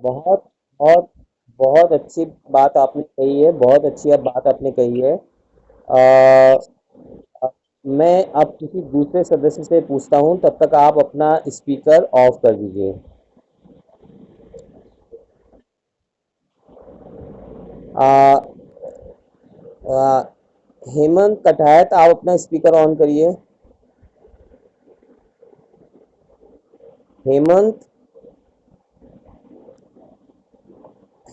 बहुत बहुत बहुत अच्छी बात आपने कही है, बहुत अच्छी अब बात आपने कही है। मैं अब किसी दूसरे सदस्य से पूछता हूँ, तब तक आप अपना स्पीकर ऑफ कर दीजिए। आ, आ, हेमंत कटायत, आप अपना स्पीकर ऑन करिए। हेमंत,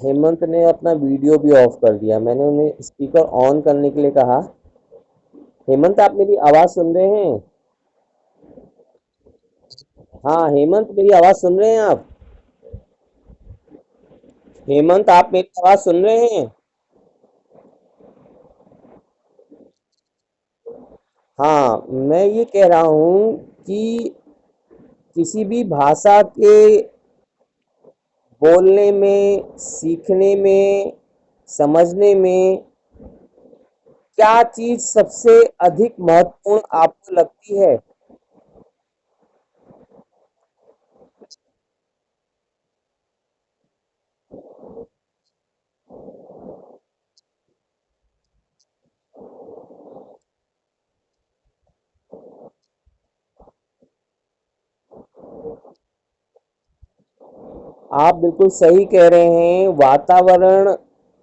हेमंत ने अपना वीडियो भी ऑफ कर दिया। मैंने उन्हें स्पीकर ऑन करने के लिए कहा। हेमंत, आप मेरी आवाज़ सुन रहे हैं? हाँ हेमंत, मेरी आवाज़ सुन रहे हैं आप? हेमंत, आप मेरी आवाज़ सुन रहे हैं? हाँ, मैं ये कह रहा हूँ कि किसी भी भाषा के बोलने में, सीखने में, समझने में क्या चीज़ सबसे अधिक महत्वपूर्ण आपको लगती है? आप बिल्कुल सही कह रहे हैं। वातावरण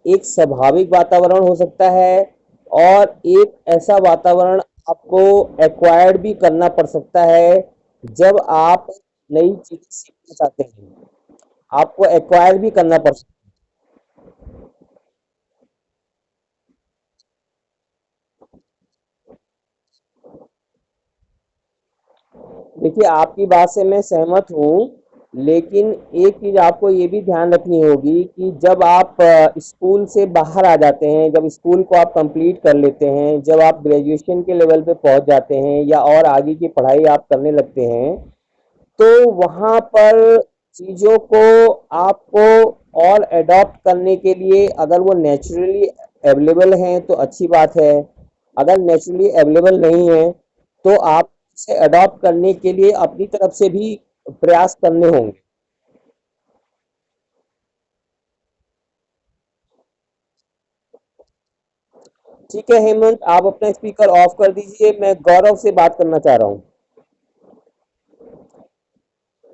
एक स्वाभाविक वातावरण हो सकता है, और एक ऐसा वातावरण आपको एक्वायर्ड भी करना पड़ सकता है जब आप नई चीज़ें सीखना चाहते हैं। आपको एक्वायर भी करना पड़ सकता है। देखिए, आपकी बात से मैं सहमत हूँ, लेकिन एक चीज़ आपको ये भी ध्यान रखनी होगी कि जब आप स्कूल से बाहर आ जाते हैं, जब स्कूल को आप कंप्लीट कर लेते हैं, जब आप ग्रेजुएशन के लेवल पे पहुंच जाते हैं या और आगे की पढ़ाई आप करने लगते हैं, तो वहाँ पर चीज़ों को आपको और एडॉप्ट करने के लिए, अगर वो नेचुरली अवेलेबल हैं तो अच्छी बात है। अगर नेचुरली अवेलेबल नहीं है, तो आप इसे अडॉप्ट करने के लिए अपनी तरफ से भी प्रयास करने होंगे। ठीक है हेमंत, आप अपना स्पीकर ऑफ कर दीजिए। मैं गौरव से बात करना चाह रहा हूँ।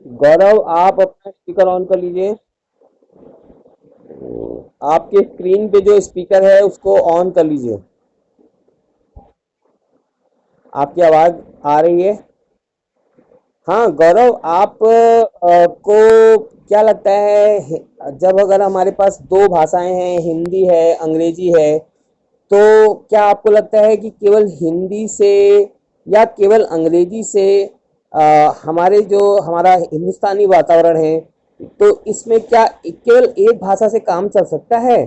गौरव, आप अपना स्पीकर ऑन कर लीजिए। आपके स्क्रीन पे जो स्पीकर है उसको ऑन कर लीजिए। आपकी आवाज़ आ रही है? हाँ गौरव, आप को क्या लगता है, जब अगर हमारे पास दो भाषाएं हैं, हिंदी है, अंग्रेजी है, तो क्या आपको लगता है कि केवल हिंदी से या केवल अंग्रेजी से हमारे जो हमारा हिंदुस्तानी वातावरण है, तो इसमें क्या केवल एक भाषा से काम चल सकता है?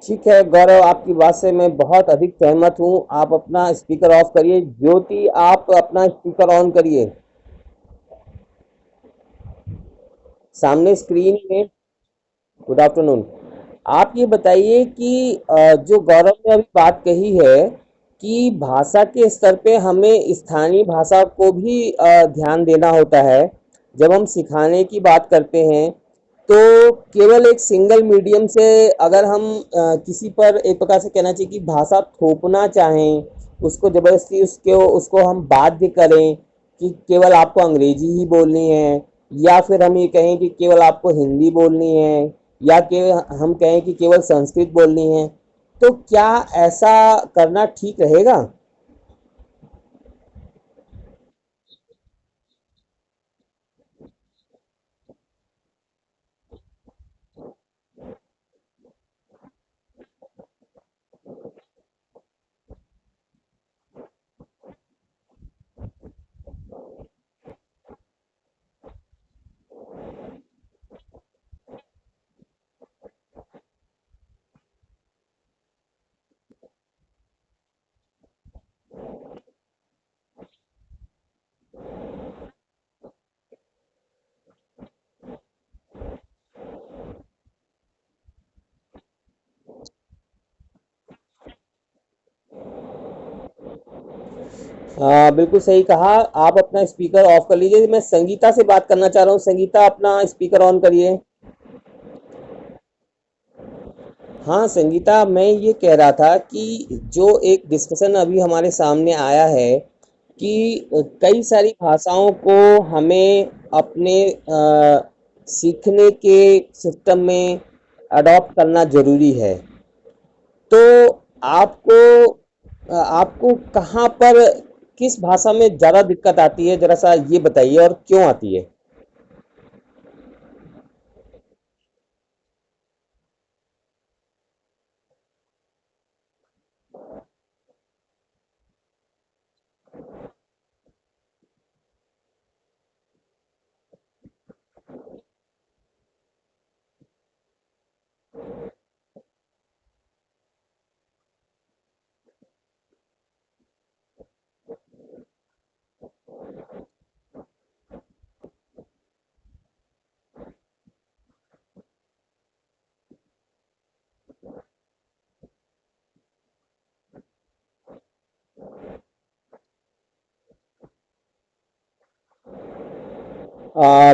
ठीक है गौरव, आपकी बात से मैं बहुत अधिक सहमत हूँ। आप अपना स्पीकर ऑफ करिए। ज्योति, आप अपना स्पीकर ऑन करिए। सामने स्क्रीन में। Good afternoon. आप ये बताइए कि जो गौरव ने अभी बात कही है, कि भाषा के स्तर पे हमें स्थानीय भाषा को भी ध्यान देना होता है। जब हम सिखाने की बात करते हैं तो केवल एक सिंगल मीडियम से अगर हम किसी पर एक प्रकार से कहना चाहिए कि भाषा थोपना चाहें, उसको ज़बरदस्ती उसको हम बाध्य करें कि केवल आपको अंग्रेजी ही बोलनी है, या फिर हम ये कहें कि केवल आपको हिंदी बोलनी है, या कि हम कहें कि केवल संस्कृत बोलनी है, तो क्या ऐसा करना ठीक रहेगा? हाँ, बिल्कुल सही कहा। आप अपना स्पीकर ऑफ कर लीजिए, मैं संगीता से बात करना चाह रहा हूँ। संगीता, अपना स्पीकर ऑन करिए। हाँ संगीता, मैं ये कह रहा था कि जो एक डिस्कशन अभी हमारे सामने आया है कि कई सारी भाषाओं को हमें अपने सीखने के सिस्टम में अडॉप्ट करना ज़रूरी है। तो आपको कहाँ पर किस भाषा में ज़्यादा दिक्कत आती है, ज़रा सा ये बताइए, और क्यों आती है?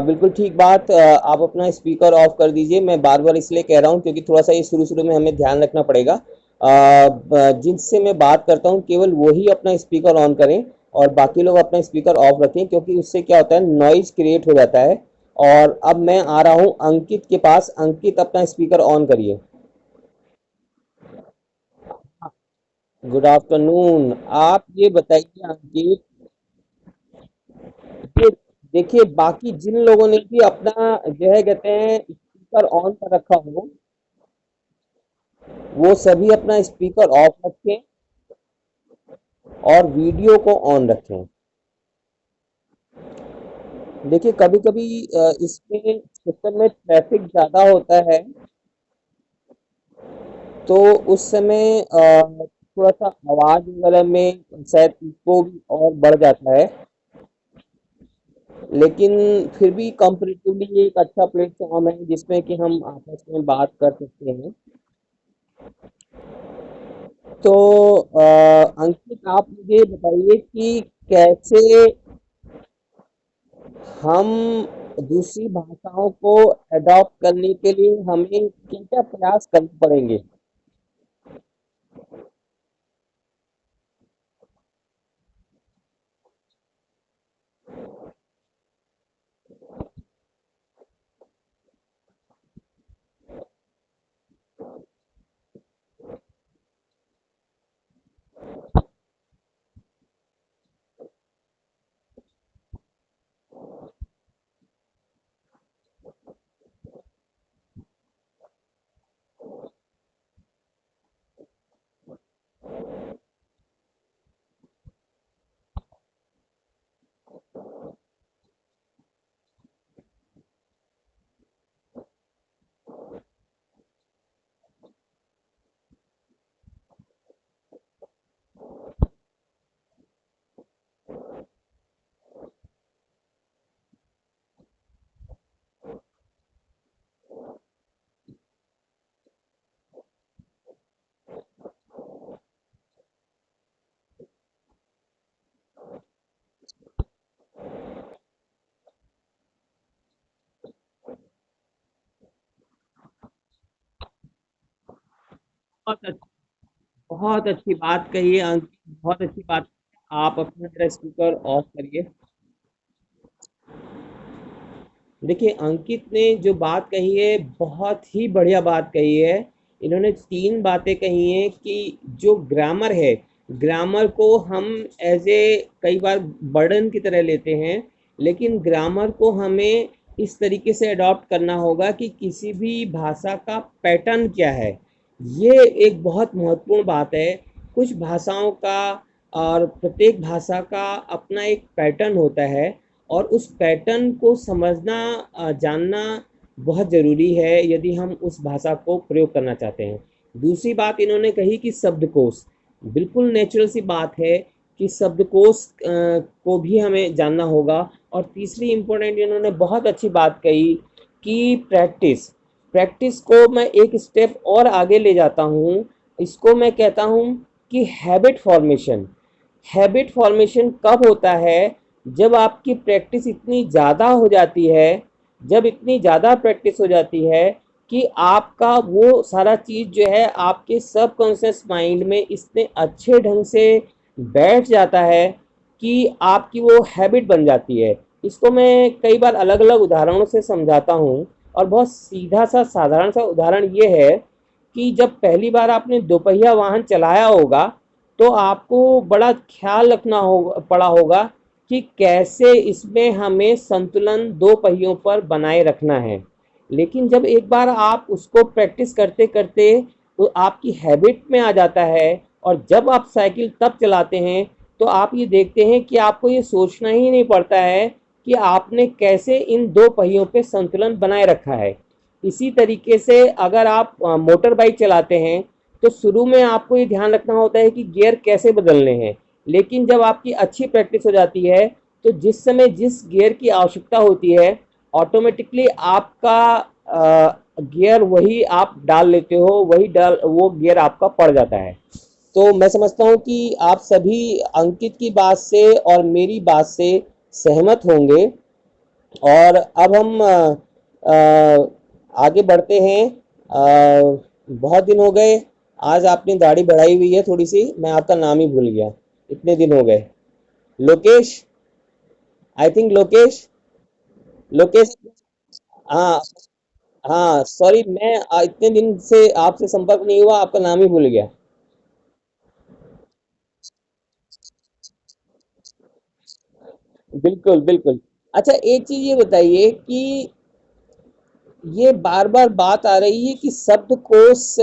बिल्कुल ठीक बात। आप अपना स्पीकर ऑफ कर दीजिए। मैं बार बार इसलिए कह रहा हूँ क्योंकि थोड़ा सा ये शुरू शुरू में हमें ध्यान रखना पड़ेगा। जिनसे मैं बात करता हूँ केवल वही अपना स्पीकर ऑन करें, और बाकी लोग अपना स्पीकर ऑफ रखें, क्योंकि उससे क्या होता है, नॉइज क्रिएट हो जाता है। और अब मैं आ रहा हूँ अंकित के पास। अंकित, अपना स्पीकर ऑन करिए। Good afternoon. आप ये बताइए अंकित, ये देखिए, बाकी जिन लोगों ने भी अपना जो है कहते हैं स्पीकर ऑन कर रखा हो, वो सभी अपना स्पीकर ऑफ रखें और वीडियो को ऑन रखें। देखिए, कभी कभी इसमें सिस्टम में ट्रैफिक ज़्यादा होता है, तो उस समय थोड़ा सा आवाज़ वगैरह में शायद इको भी और बढ़ जाता है। लेकिन फिर भी कंपैरेटिवली ये एक अच्छा प्लेटफॉर्म है जिसमें कि हम आपस में बात कर सकते हैं। तो अंकित, आप मुझे बताइए कि कैसे हम दूसरी भाषाओं को अडॉप्ट करने के लिए हमें क्या क्या प्रयास करने पड़ेंगे? बहुत अच्छी, बहुत अच्छी बात कही है अंकित, बहुत अच्छी बात। आप अपना जरा स्पीकर ऑफ करिए। देखिए अंकित ने जो बात कही है बहुत ही बढ़िया बात कही है। इन्होंने तीन बातें कही हैं कि जो ग्रामर है, ग्रामर को हम एज ए कई बार बर्डन की तरह लेते हैं, लेकिन ग्रामर को हमें इस तरीके से अडॉप्ट करना होगा कि किसी भी भाषा का पैटर्न क्या है। ये एक बहुत महत्वपूर्ण बात है। कुछ भाषाओं का और प्रत्येक भाषा का अपना एक पैटर्न होता है, और उस पैटर्न को समझना जानना बहुत ज़रूरी है यदि हम उस भाषा को प्रयोग करना चाहते हैं। दूसरी बात इन्होंने कही कि शब्दकोश, बिल्कुल नेचुरल सी बात है कि शब्दकोश को भी हमें जानना होगा। और तीसरी इम्पोर्टेंट इन्होंने बहुत अच्छी बात कही कि प्रैक्टिस, प्रैक्टिस को मैं एक स्टेप और आगे ले जाता हूँ। इसको मैं कहता हूँ कि हैबिट फॉर्मेशन। हैबिट फॉर्मेशन कब होता है? जब आपकी प्रैक्टिस इतनी ज़्यादा हो जाती है, जब इतनी ज़्यादा प्रैक्टिस हो जाती है कि आपका वो सारा चीज़ जो है आपके सबकॉन्शियस माइंड में इतने अच्छे ढंग से बैठ जाता है कि आपकी वो हैबिट बन जाती है। इसको मैं कई बार अलग अलग उदाहरणों से समझाता हूँ। और बहुत सीधा सा साधारण सा उदाहरण ये है कि जब पहली बार आपने दोपहिया वाहन चलाया होगा, तो आपको बड़ा ख्याल रखना होगा पड़ा होगा कि कैसे इसमें हमें संतुलन दो पहियों पर बनाए रखना है। लेकिन जब एक बार आप उसको प्रैक्टिस करते करते तो आपकी हैबिट में आ जाता है, और जब आप साइकिल तब चलाते हैं तो आप ये देखते हैं कि आपको ये सोचना ही नहीं पड़ता है कि आपने कैसे इन दो पहियों पे संतुलन बनाए रखा है। इसी तरीके से अगर आप मोटर बाइक चलाते हैं तो शुरू में आपको ये ध्यान रखना होता है कि गियर कैसे बदलने हैं। लेकिन जब आपकी अच्छी प्रैक्टिस हो जाती है तो जिस समय जिस गियर की आवश्यकता होती है, ऑटोमेटिकली आपका गियर वही आप डाल लेते हो, वही डाल वो गियर आपका पड़ जाता है। तो मैं समझता हूँ कि आप सभी अंकित की बात से और मेरी बात से सहमत होंगे। और अब हम आगे बढ़ते हैं। बहुत दिन हो गए, आज आपने दाढ़ी बढ़ाई हुई है थोड़ी सी, मैं आपका नाम ही भूल गया, इतने दिन हो गए। Lokesh, I think Lokesh. लोकेश, हाँ। हाँ सॉरी, मैं इतने दिन से आपसे संपर्क नहीं हुआ, आपका नाम ही भूल गया। बिल्कुल बिल्कुल। अच्छा एक चीज ये बताइए कि ये बार बार बात आ रही है कि शब्दकोश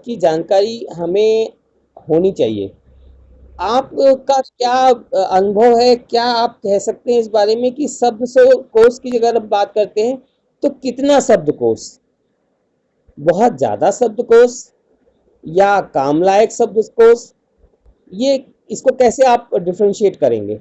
की जानकारी हमें होनी चाहिए। आपका क्या अनुभव है? क्या आप कह सकते हैं इस बारे में कि शब्द से कोश की अगर हम बात करते हैं तो कितना शब्दकोश, बहुत ज्यादा शब्दकोश या काम लायक शब्दकोश, ये इसको कैसे आप डिफरेंशिएट करेंगे?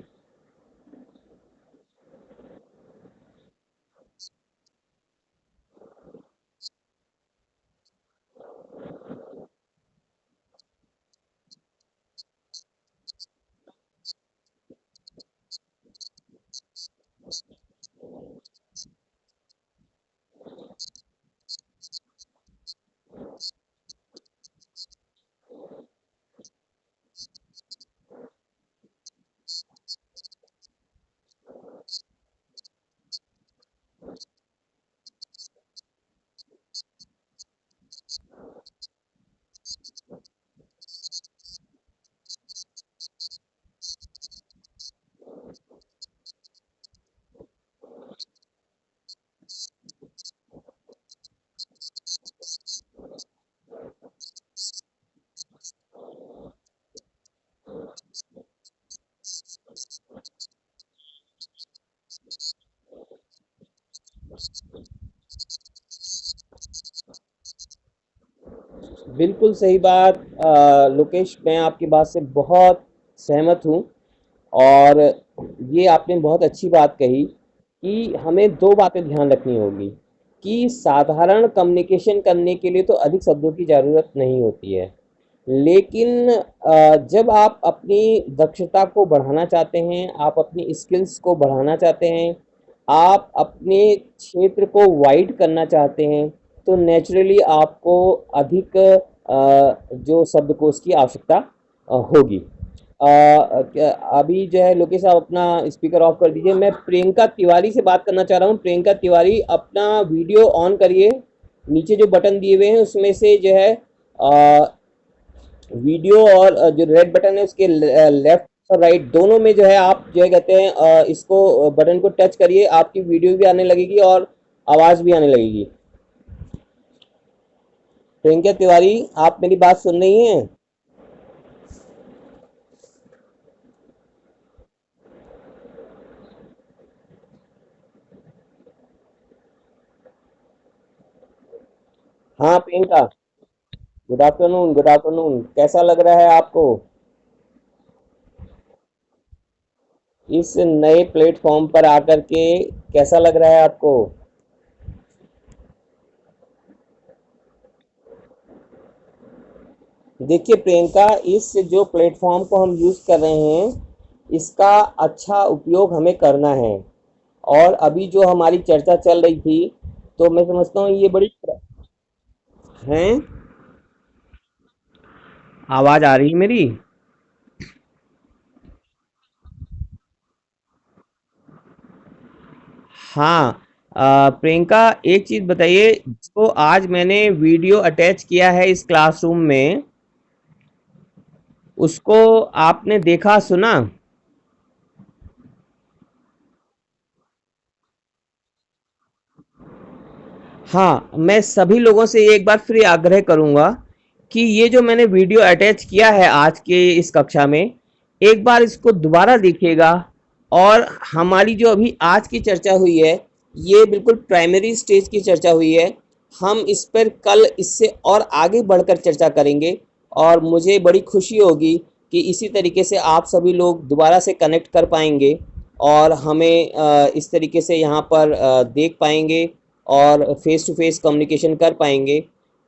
बिल्कुल सही बात। लोकेश, मैं आपकी बात से बहुत सहमत हूँ। और ये आपने बहुत अच्छी बात कही कि हमें दो बातें ध्यान रखनी होगी कि साधारण कम्युनिकेशन करने के लिए तो अधिक शब्दों की ज़रूरत नहीं होती है, लेकिन जब आप अपनी दक्षता को बढ़ाना चाहते हैं, आप अपनी स्किल्स को बढ़ाना चाहते हैं, आप अपने क्षेत्र को वाइड करना चाहते हैं, तो नेचुरली आपको अधिक जो शब्दकोश की आवश्यकता होगी। अभी जो है लोकेश साहब अपना स्पीकर ऑफ कर दीजिए। मैं प्रियंका तिवारी से बात करना चाह रहा हूँ। प्रियंका तिवारी, अपना वीडियो ऑन करिए। नीचे जो बटन दिए हुए हैं उसमें से जो है वीडियो और जो रेड बटन है उसके लेफ्ट और राइट दोनों में जो है आप जो है कहते हैं इसको बटन को टच करिए, आपकी वीडियो भी आने लगेगी और आवाज़ भी आने लगेगी। प्रियंका तिवारी, आप मेरी बात सुन रही हैं? हाँ Priyanka, good afternoon, good afternoon. कैसा लग रहा है आपको इस नए प्लेटफॉर्म पर आकर के? कैसा लग रहा है आपको? देखिए प्रियंका, इस जो प्लेटफॉर्म को हम यूज़ कर रहे हैं इसका अच्छा उपयोग हमें करना है। और अभी जो हमारी चर्चा चल रही थी, तो मैं समझता हूँ ये बड़ी हैं। आवाज़ आ रही है मेरी? हाँ। प्रियंका, एक चीज़ बताइए, जो आज मैंने वीडियो अटैच किया है इस क्लासरूम में, उसको आपने देखा सुना? हाँ, मैं सभी लोगों से एक बार फिर आग्रह करूँगा कि ये जो मैंने वीडियो अटैच किया है आज के इस कक्षा में, एक बार इसको दोबारा देखिएगा। और हमारी जो अभी आज की चर्चा हुई है, ये बिल्कुल प्राइमरी स्टेज की चर्चा हुई है। हम इस पर कल इससे और आगे बढ़कर चर्चा करेंगे। और मुझे बड़ी खुशी होगी कि इसी तरीके से आप सभी लोग दोबारा से कनेक्ट कर पाएंगे और हमें इस तरीके से यहाँ पर देख पाएंगे और फेस टू फेस कम्युनिकेशन कर पाएंगे।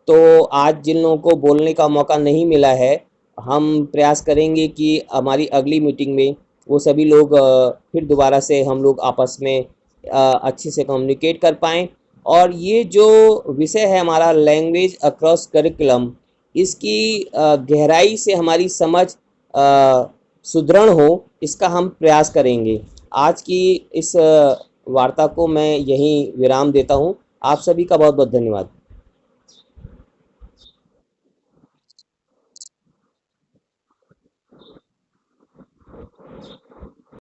तो आज जिन लोगों को बोलने का मौका नहीं मिला है, हम प्रयास करेंगे कि हमारी अगली मीटिंग में वो सभी लोग फिर दोबारा से हम लोग आपस में अच्छे से कम्युनिकेट कर पाएँ। और ये जो विषय है हमारा लैंग्वेज अक्रॉस करिकुलम, इसकी गहराई से हमारी समझ सुदृढ़ हो, इसका हम प्रयास करेंगे। आज की इस वार्ता को मैं यहीं विराम देता हूँ। आप सभी का बहुत बहुत धन्यवाद।